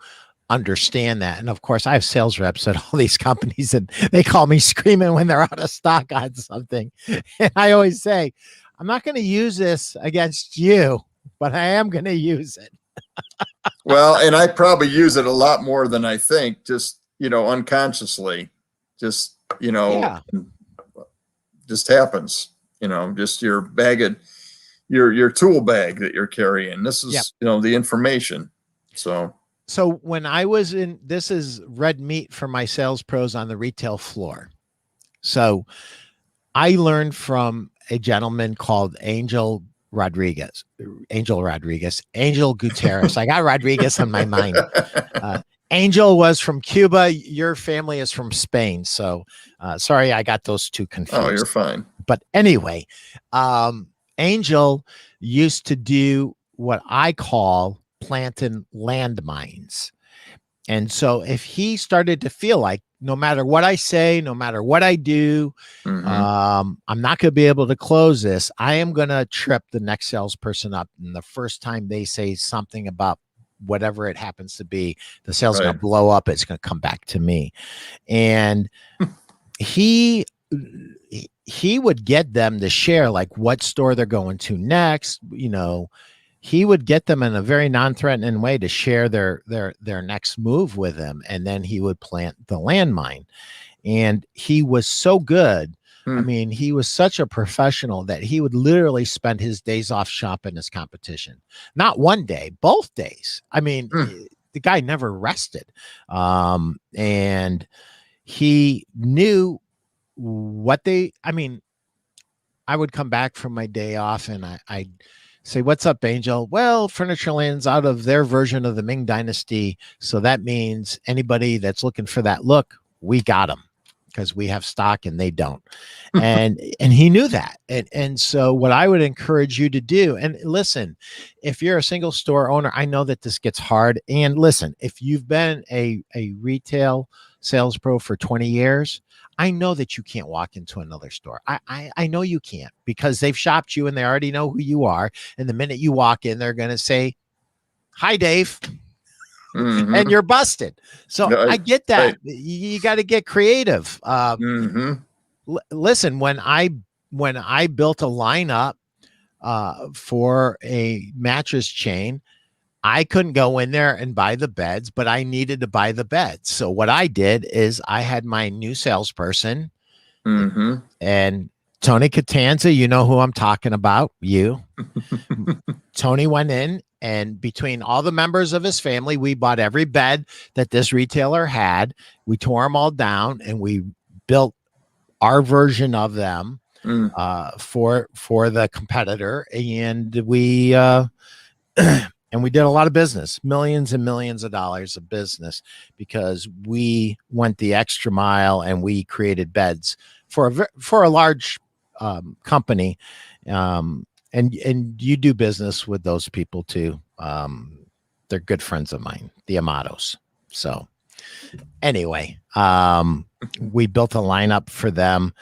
Speaker 1: understand that. And of course, I have sales reps at all these companies and they call me screaming when they're out of stock on something. And I always say, I'm not going to use this against you, but I am going to use it.
Speaker 2: well, and I probably use it a lot more than I think, just, unconsciously, just,
Speaker 1: Yeah.
Speaker 2: just happens, just your bag of your tool bag that you're carrying. This
Speaker 1: Yep.
Speaker 2: is, the information. So,
Speaker 1: So when I was this is red meat for my sales pros on the retail floor. So I learned from a gentleman called Angel Gutierrez. I got Rodriguez on my mind. Angel was from Cuba. Your family is from Spain. So sorry, I got those two confused.
Speaker 2: oh, you're fine.
Speaker 1: But anyway, Angel used to do what I call planting landmines. And so if he started to feel like no matter what I say, no matter what I do,
Speaker 2: hmm
Speaker 1: I'm not going to be able to close this. I am going to trip the next salesperson up. And the first time they say something about whatever it happens to be, the sales going
Speaker 2: Right.
Speaker 1: to blow up. It's going to come back to me. And he would get them to share like what store they're going to next. He would get them in a very non-threatening way to share their next move with them, and then he would plant the landmine. And he was so good. I mean, he was such a professional that he would literally spend his days off shopping his competition. Not one day, both days. I mean, the guy never rested. And he knew I would come back from my day off and I'd say, what's up, Angel? Well, Furniture-Land's out of their version of the Ming Dynasty. So that means anybody that's looking for that look, we got them because we have stock and they don't. And he knew that. And so what I would encourage you to do, and listen, if you're a single store owner, I know that this gets hard. And listen, if you've been a retail sales pro for 20 years, I know that you can't walk into another store. I know you can't because they've shopped you and they already know who you are. And the minute you walk in, they're going to say, hi, Dave. And you're busted. So I get that.
Speaker 2: Right.
Speaker 1: You got to get creative. Listen, when I built a lineup for a mattress chain, I couldn't go in there and buy the beds, but I needed to buy the beds. So what I did is I had my new salesperson and Tony Catanza, you know who I'm talking about. Tony went in, and between all the members of his family, we bought every bed that this retailer had. We tore them all down, and we built our version of them for the competitor, and we and we did a lot of business, millions and millions of dollars of business, because we went the extra mile and we created beds for a large company. And you do business with those people too. They're good friends of mine, the Amatos. So anyway, we built a lineup for them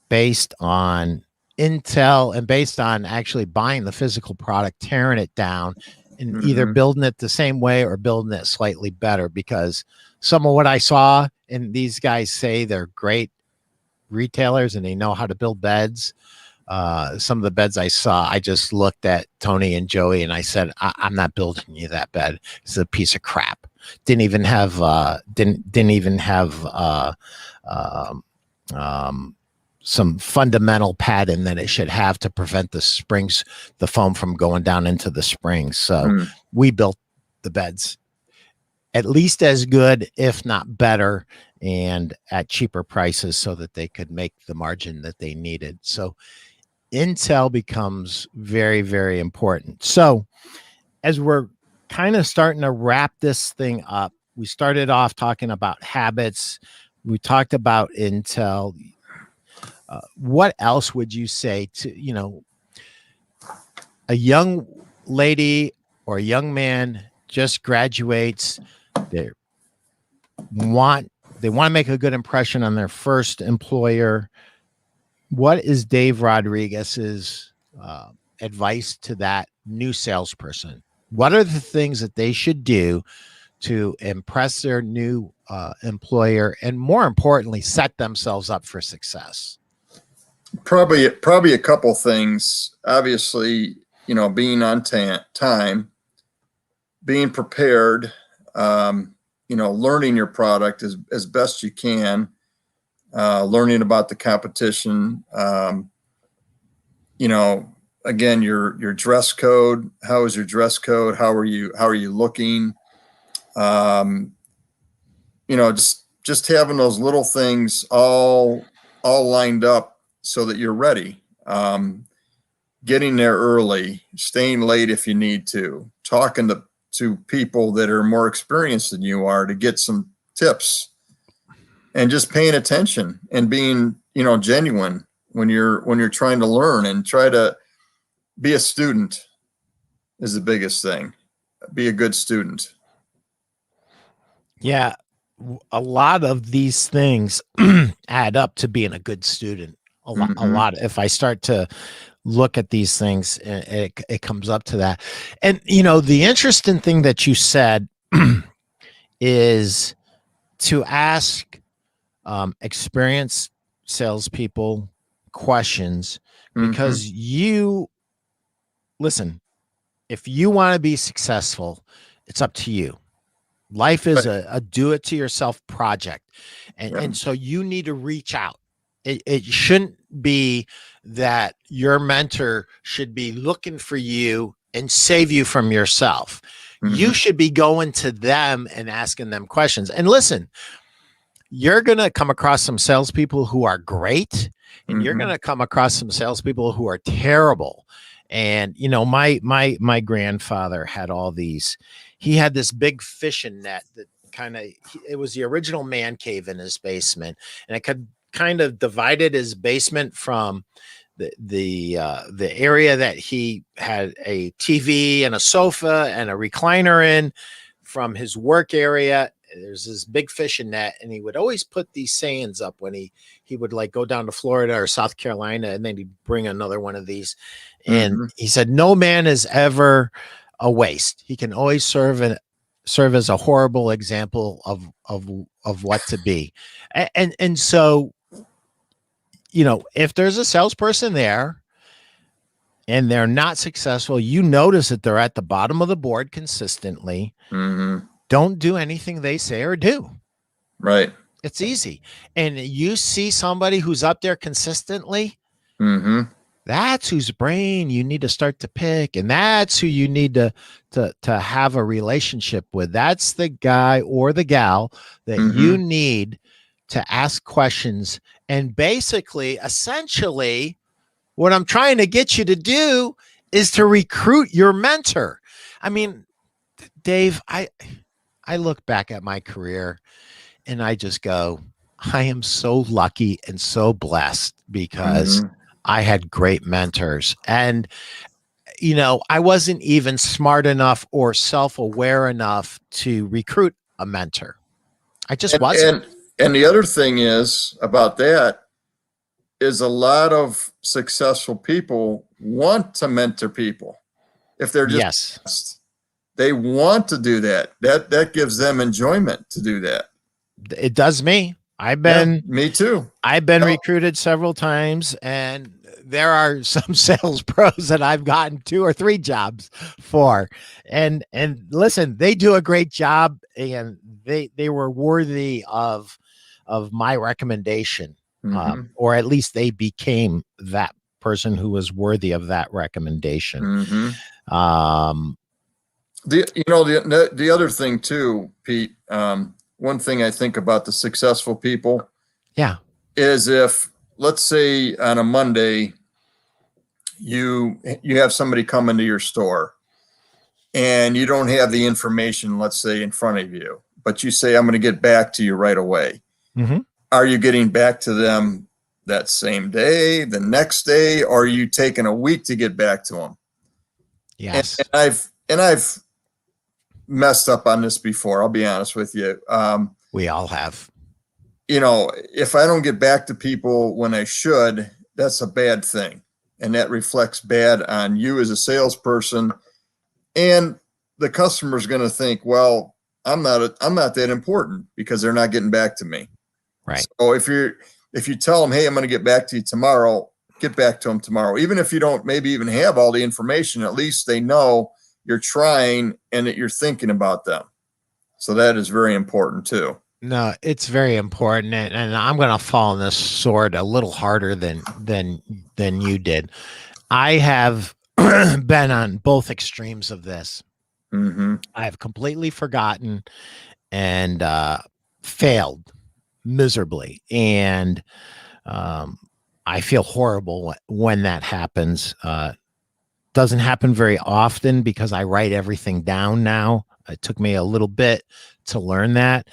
Speaker 1: based on intel and based on actually buying the physical product, tearing it down, and either building it the same way or building it slightly better, because some of what I saw, and these guys say they're great retailers and they know how to build beds. Some of the beds I saw, I just looked at Tony and Joey and I said, I'm not building you that bed. It's a piece of crap. Didn't even have some fundamental padding that it should have to prevent the springs, the foam from going down into the springs. So we built the beds at least as good, if not better, and at cheaper prices so that they could make the margin that they needed. So intel becomes very, very important. So as we're kind of starting to wrap this thing up, we started off talking about habits. We talked about intel. What else would you say to, a young lady or a young man just graduates, they want to make a good impression on their first employer? What is Dave Rodriguez's advice to that new salesperson? What are the things that they should do to impress their new employer, and more importantly, set themselves up for success?
Speaker 2: Probably a couple things. Obviously, being on time, being prepared, learning your product as best you can, learning about the competition, again, your dress code. How is your dress code? How are you looking? Just having those little things all lined up so that you're ready. Getting there early, staying late if you need to, talking to people that are more experienced than you are to get some tips, and just paying attention and being, genuine when you're trying to learn, and try to be a student is the biggest thing. Be a good student.
Speaker 1: Yeah. A lot of these things add up to being a good student. A lot. If I start to look at these things, it comes up to that. And, the interesting thing that you said is to ask experienced salespeople questions, because listen, if you want to be successful, it's up to you. Life is a do-it-to-yourself project. And so you need to reach out. It shouldn't be that your mentor should be looking for you and save you from yourself. You should be going to them and asking them questions. And listen, you're going to come across some salespeople who are great, and you're going to come across some salespeople who are terrible. And, my grandfather had all these. He had this big fishing net that it was the original man cave in his basement, and it could kind of divided his basement from the area that he had a TV and a sofa and a recliner in, from his work area. There's this big fishing net, and he would always put these sayings up when he would like go down to Florida or South Carolina, and then he'd bring another one of these. And he said, no man is ever a waste. He can always serve as a horrible example of what to be. And so, if there's a salesperson there and they're not successful, notice that they're at the bottom of the board consistently. Don't do anything they say or do.
Speaker 2: Right.
Speaker 1: It's easy. And you see somebody who's up there consistently,
Speaker 2: Mm-hmm.
Speaker 1: That's whose brain you need to start to pick, and that's who you need to have a relationship with. That's the guy or the gal that you
Speaker 2: Mm-hmm.
Speaker 1: need to ask questions. And basically, essentially, what I'm trying to get you to do is to recruit your mentor. I mean, Dave, I look back at my career and I just go, I am so lucky and so blessed because
Speaker 2: Mm-hmm.
Speaker 1: I had great mentors. And, I wasn't even smart enough or self aware enough to recruit a mentor. I just
Speaker 2: And,
Speaker 1: wasn't.
Speaker 2: and and the other thing is about that is a lot of successful people want to mentor people. If they're just
Speaker 1: Yes,
Speaker 2: blessed, they want to do that. That gives them enjoyment to do that.
Speaker 1: it does me.
Speaker 2: Yeah, me too.
Speaker 1: I've been
Speaker 2: Yep.
Speaker 1: recruited several times, and there are some sales pros that I've gotten 2 or 3 jobs for. And listen, they do a great job, and they were worthy of my recommendation,
Speaker 2: Mm-hmm.
Speaker 1: or at least they became that person who was worthy of that recommendation.
Speaker 2: Mm-hmm.
Speaker 1: Um,
Speaker 2: The other thing too, Pete. One thing I think about the successful people
Speaker 1: yeah,
Speaker 2: is if, let's say, on a Monday you have somebody come into your store and you don't have the information, let's say, in front of you, but you say, I'm going to get back to you right away.
Speaker 1: mm-hmm.
Speaker 2: Are you getting back to them that same day, the next day, or are you taking a week to get back to them?
Speaker 1: Yes,
Speaker 2: And I've messed up on this before. I'll be honest with you.
Speaker 1: we all have.
Speaker 2: If I don't get back to people when I should, that's a bad thing. And that reflects bad on you as a salesperson. And the customer's going to think, well, I'm not that important because they're not getting back to me.
Speaker 1: Right.
Speaker 2: So if you tell them, hey, I'm going to get back to you tomorrow, get back to them tomorrow. Even if you don't maybe even have all the information, at least they know you're trying and that you're thinking about them. So that is very important too.
Speaker 1: No, it's very important, and I'm going to fall on this sword a little harder than you did. I have been on both extremes of this.
Speaker 2: Mm-hmm.
Speaker 1: I have completely forgotten and failed miserably, and I feel horrible when that happens. Doesn't happen very often because I write everything down now. It took me a little bit to learn that.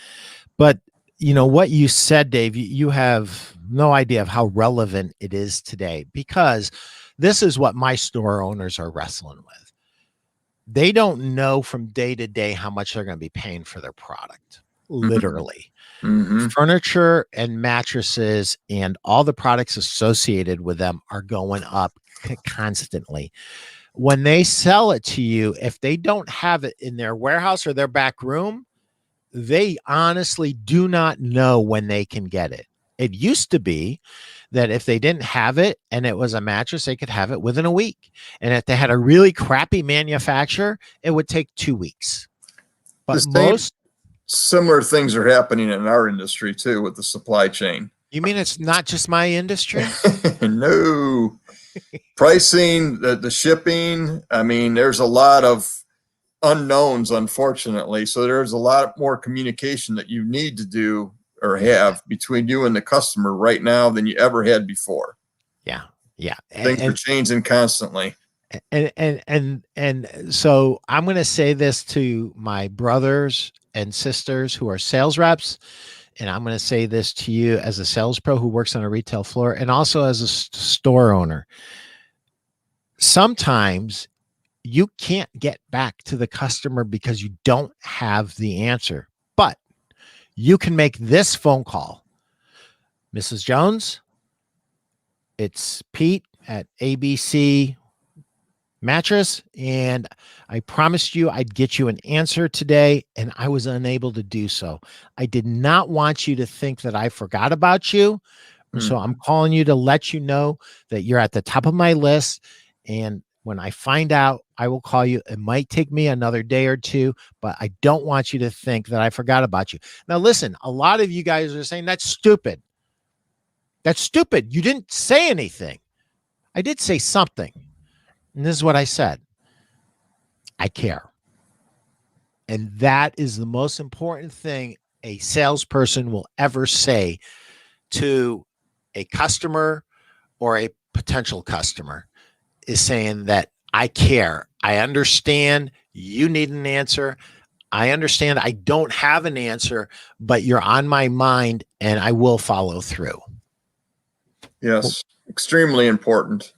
Speaker 1: But what you said, Dave, you have no idea of how relevant it is today, because this is what my store owners are wrestling with. They don't know from day to day how much they're going to be paying for their product, literally.
Speaker 2: Mm-hmm.
Speaker 1: Furniture and mattresses and all the products associated with them are going up constantly. When they sell it to you, if they don't have it in their warehouse or their back room, they honestly do not know when they can get it. It used to be that if they didn't have it and it was a mattress, they could have it within a week. And if they had a really crappy manufacturer, it would take 2 weeks. But
Speaker 2: Similar things are happening in our industry too with the supply chain.
Speaker 1: You mean it's not just my industry?
Speaker 2: No. Pricing, the shipping. I mean, there's a lot of unknowns, unfortunately. So there's a lot more communication that you need to do or have between you and the customer right now than you ever had before.
Speaker 1: Yeah. Yeah.
Speaker 2: Things are changing constantly.
Speaker 1: And so I'm going to say this to my brothers and sisters who are sales reps. And I'm going to say this to you as a sales pro who works on a retail floor and also as a store owner. Sometimes you can't get back to the customer because you don't have the answer, but you can make this phone call. Mrs. Jones, it's Pete at ABC Mattress, and I promised you I'd get you an answer today, and I was unable to do so. I did not want you to think that I forgot about you. So I'm calling you to let you know that you're at the top of my list. And when I find out, I will call you. It might take me another day or two, but I don't want you to think that I forgot about you. Now, listen, a lot of you guys are saying that's stupid. That's stupid. You didn't say anything. I did say something. And this is what I said. I care. And that is the most important thing a salesperson will ever say to a customer or a potential customer, is saying that I care. I understand you need an answer. I understand I don't have an answer, but you're on my mind and I will follow through.
Speaker 2: Yes, extremely important.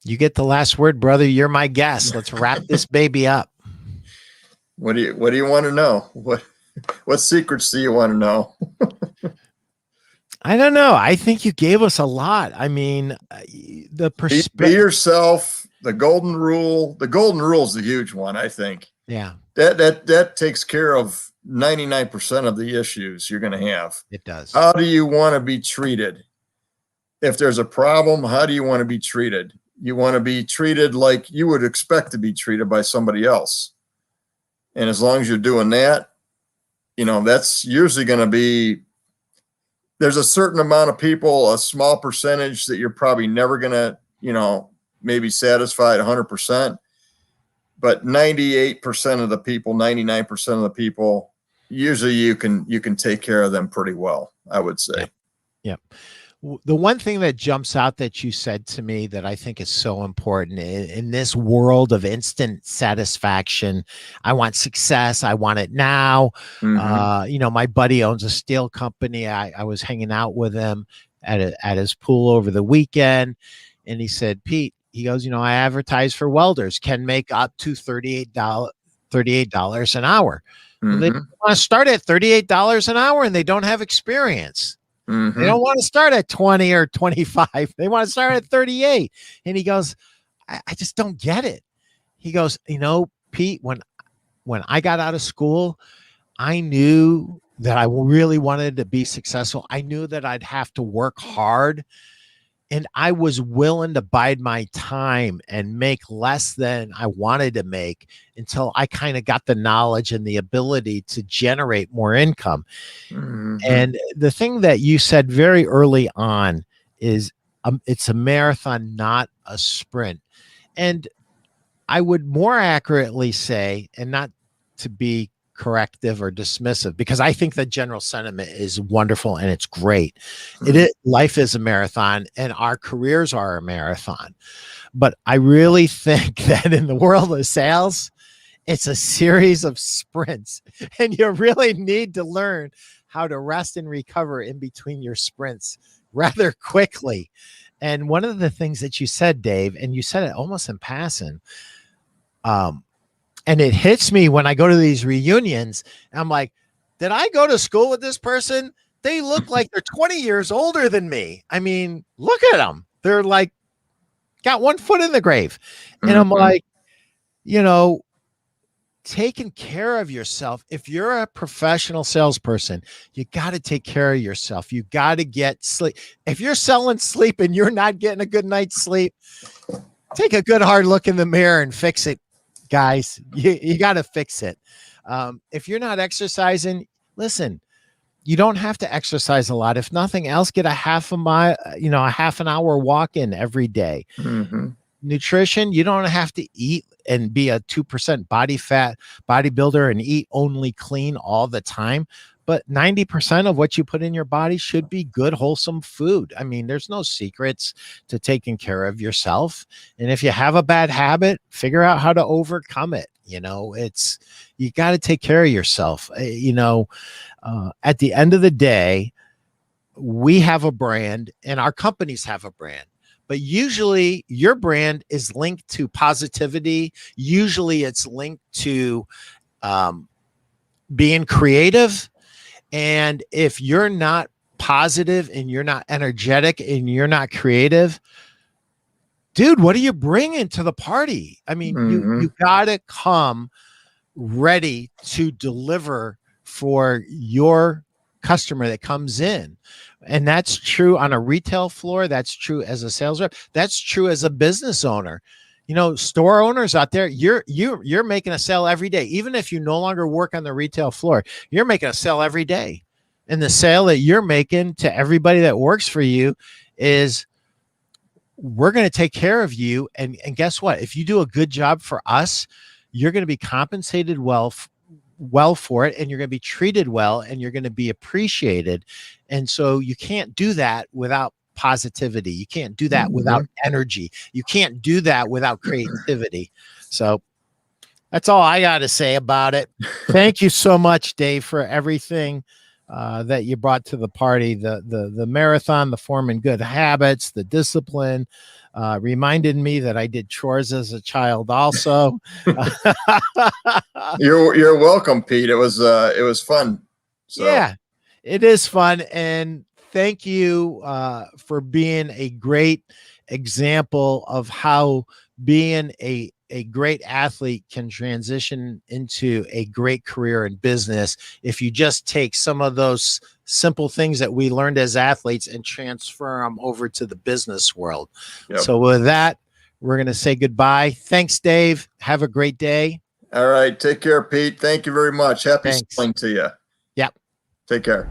Speaker 1: You get the last word, brother. You're my guest. Let's wrap this baby up.
Speaker 2: What do you want to know? What secrets do you want to know?
Speaker 1: I don't know. I think you gave us a lot. I mean, the perspective.
Speaker 2: Be yourself. The golden rule. The golden rule is the huge one, I think.
Speaker 1: Yeah.
Speaker 2: That takes care of 99% of the issues you're going to have.
Speaker 1: It does.
Speaker 2: How do you want to be treated? If there's a problem, how do you want to be treated? You want to be treated like you would expect to be treated by somebody else. And as long as you're doing that, that's usually going to be, there's a certain amount of people, a small percentage that you're probably never going to, maybe satisfy at 100%. But 98% of the people, 99% of the people, usually you can take care of them pretty well, I would say.
Speaker 1: Yep. The one thing that jumps out that you said to me that I think is so important in this world of instant satisfaction, I want success. I want it now.
Speaker 2: Mm-hmm.
Speaker 1: My buddy owns a steel company. I was hanging out with him at his pool over the weekend. And he said, Pete, he goes, I advertise for welders, can make up to $38 an hour.
Speaker 2: Mm-hmm.
Speaker 1: Well, they want to start at $38 an hour and they don't have experience.
Speaker 2: Mm-hmm.
Speaker 1: They don't want to start at 20 or 25. They want to start at 38. And he goes, I just don't get it. He goes, Pete, when I got out of school, I knew that I really wanted to be successful. I knew that I'd have to work hard. And I was willing to bide my time and make less than I wanted to make until I kind of got the knowledge and the ability to generate more income. Mm-hmm. And the thing that you said very early on is it's a marathon, not a sprint. And I would more accurately say, and not to be corrective or dismissive, because I think the general sentiment is wonderful and it's great. Life is a marathon and our careers are a marathon. But I really think that in the world of sales, it's a series of sprints, and you really need to learn how to rest and recover in between your sprints rather quickly. And one of the things that you said, Dave, and you said it almost in passing, and it hits me when I go to these reunions. I'm like, did I go to school with this person? They look like they're 20 years older than me. I mean, look at them. They're like, got one foot in the grave. And I'm like, taking care of yourself. If you're a professional salesperson, you got to take care of yourself. You got to get sleep. If you're selling sleep and you're not getting a good night's sleep, take a good hard look in the mirror and fix it. Guys, you got to fix it. If you're not exercising, listen, you don't have to exercise a lot. If nothing else, get a half an hour walk in every day. Mm-hmm. Nutrition, you don't have to eat and be a 2% body fat bodybuilder and eat only clean all the time. But 90% of what you put in your body should be good, wholesome food. I mean, there's no secrets to taking care of yourself. And if you have a bad habit, figure out how to overcome it. You got to take care of yourself. At the end of the day, we have a brand and our companies have a brand. But usually your brand is linked to positivity. Usually it's linked to being creative. And if you're not positive and you're not energetic and you're not creative, dude, what are you bringing to the party? I mean, you got to come ready to deliver for your customer that comes in. And that's true on a retail floor. That's true as a sales rep. That's true as a business owner. Store owners out there, you're making a sale every day. Even if you no longer work on the retail floor, you're making a sale every day. And the sale that you're making to everybody that works for you is we're going to take care of you. And guess what? If you do a good job for us, you're going to be compensated well for it, and you're going to be treated well, and you're going to be appreciated. And so you can't do that without positivity. You can't do that without energy. You can't do that without creativity. So that's all I got to say about it. Thank you so much, Dave, for everything that you brought to the party, the marathon, the forming good habits, the discipline, reminded me that I did chores as a child also.
Speaker 2: You're welcome, Pete. It was fun. So.
Speaker 1: Yeah, it is fun. And thank you for being a great example of how being a great athlete can transition into a great career in business if you just take some of those simple things that we learned as athletes and transfer them over to the business world. Yep. So with that, we're going to say goodbye. Thanks, Dave. Have a great day.
Speaker 2: All right. Take care, Pete. Thank you very much. Happy selling to you.
Speaker 1: Yep.
Speaker 2: Take care.